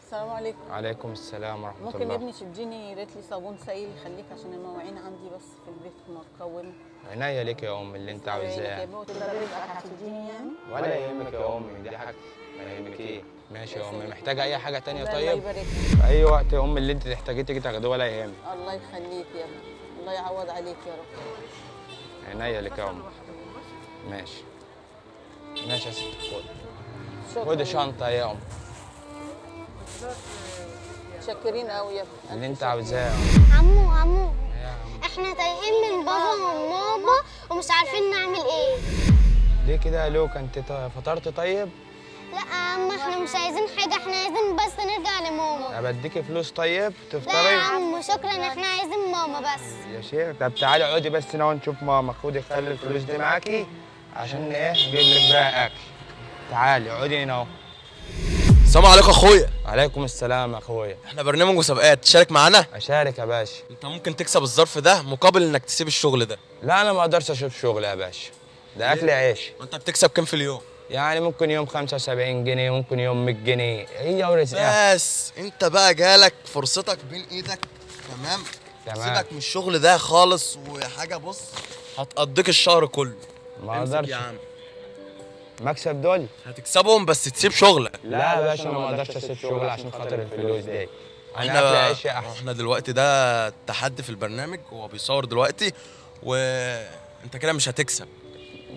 السلام عليكم. عليكم السلام ورحمة الله. ممكن يا ابني تديني ريت لي صابون سائل يخليك عشان المواعين عندي بس في البيت متكونه. عناية ليك يا أم اللي أنت عاوزاه. هتديني يعني؟ ولا يهمك يا أم، دي حاجتي، ما يهمك إيه. ماشي يا أم، محتاجة أي حاجة تانية الله طيب؟ يبارك لك. في أي وقت يا أم اللي أنت تحتاجيه تيجي تاخديه ولا يهمك. الله يخليك يا ابني، الله يعوض عليك يا رب. عناية ليك يا أم. ماشي. ماشي يا ست، خد. شكرا. خد شنطة يا أم. شاكرين قوي يا ابني. اللي أنت عاوزاه. عمو عمو، يا عم. احنا تايهين من بابا وماما ومش عارفين نعمل ايه. ليه كده يا لوكا؟ أنت فطرت طيب؟ لا يا عم، احنا مش عايزين حاجه، احنا عايزين بس نرجع لماما. أبديكي فلوس طيب لا تفطري؟ يا عم شكرا، احنا عايزين ماما بس. يا شيخ طب تعالي اقعدي بس هنا ونشوف ماما. خدي خلي الفلوس دي معاكي عشان ايه نجيب لك بقى اكل. تعالي اقعدي هنا اهو. السلام عليكم اخويا. عليكم السلام يا اخويا. احنا برنامج مسابقات، تشارك معانا؟ اشارك يا باشا. انت ممكن تكسب الظرف ده مقابل انك تسيب الشغل ده. لا انا ما اقدرش اشوف شغل يا باشا، ده اكل عيش. وانت بتكسب كام في اليوم؟ يعني ممكن يوم 75 جنيه، ممكن يوم 100 جنيه، هي ورزقها. بس انت بقى جالك فرصتك بين ايدك. تمام. تمام. سيبك من الشغل ده خالص، وحاجه بص هتقضيك الشهر كله. ما امسك اقدرش. يا عم. مكسب دول؟ هتكسبهم بس تسيب شغلك. لا يا باشا انا ما اقدرش اسيب شغل عشان خاطر الفلوس دي. انا احنا اكل عيش احسن. احنا دلوقتي ده تحدي في البرنامج، هو بيصور دلوقتي وانت كده مش هتكسب.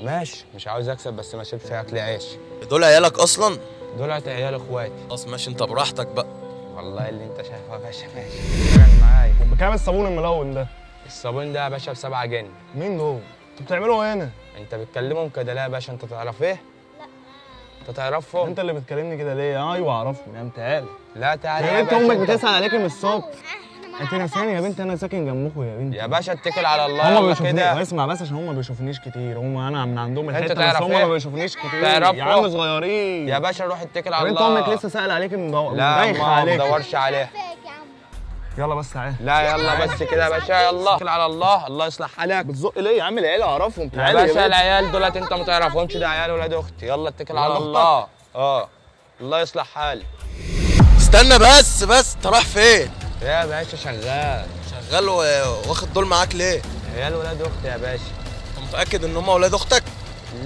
ماشي، مش عاوز اكسب بس ما اسيبش اكل عيش. دول عيالك اصلا؟ دولت عيال اخواتي. خلاص ماشي، انت براحتك بقى. والله اللي انت شايفه يا باشا ماشي. اشتغل معايا. بكام الصابون الملون ده؟ الصابون ده يا باشا ب7 جنيه. مين دول؟ انتوا بتعملوا ايه هنا؟ انت بتكلمهم كده ليه يا باشا؟ انت تعرف ايه؟ لا. انت تعرفهم؟ انت اللي بتكلمني كده ليه؟ ايوه اعرفهم يا تعالى. لا تعالى يا يا بنت باشا. امك انت- بتسأل عليكي من الصبح. انت نساني يا بنت، انا ساكن جنبكم يا بنت. يا باشا اتكل على الله. هما يلا بيشوفوني كده. اسمع بس، عشان هما ما بيشوفونيش كتير، هما انا من عندهم انت الحته، بس تعرف هما ايه؟ ما بيشوفونيش كتير. تعرفه؟ يا عم صغيرين. يا باشا روح اتكل يا على بنت الله. امك لسه سائل عليكي من لا دايخه ما عليك. بدورش عليه. يلا بس تعالى. لا يلا بس كده يا باشا، يلا اتكل على الله، الله يصلح حالك. بتزق ليه يا عم؟ العيله اعرفهم. يا تعالى باشا بنت. العيال دولت انت ما تعرفهمش، ده عيال ولاد اختي. يلا اتكل على ولاد الله. الله يصلح حالك. استنى بس انت رايح فين؟ يا باشا شغال. شغال واخد دول معاك ليه؟ عيال ولاد اختي يا باشا. انت متأكد ان هم اولاد اختك؟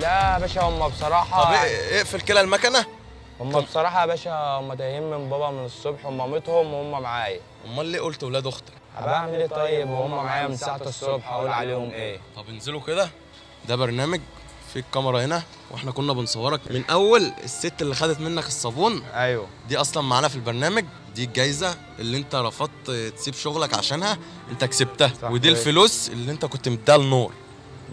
لا يا باشا هم بصراحة. طب اقفل كده المكنة. هم بصراحة يا باشا هم تايهين من بابا من الصبح ومامتهم وهم معايا. امال ليه قلت اولاد اختك؟ بعمل ايه طيب وهم معايا من ساعة الصبح اقول عليهم ايه؟ طب انزلوا كده، ده برنامج في الكاميرا هنا، واحنا كنا بنصورك من اول الست اللي خدت منك الصابون. ايوه. دي اصلا معانا في البرنامج، دي الجايزة اللي انت رفضت تسيب شغلك عشانها، انت كسبتها. صح ودي كويس. الفلوس اللي انت كنت مديها لنور.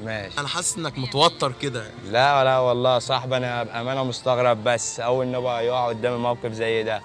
ماشي. انا حاسس انك متوتر كده. لا والله يا صاحبي انا بامانه مستغرب، بس اول نبقى يقع قدامي موقف زي ده.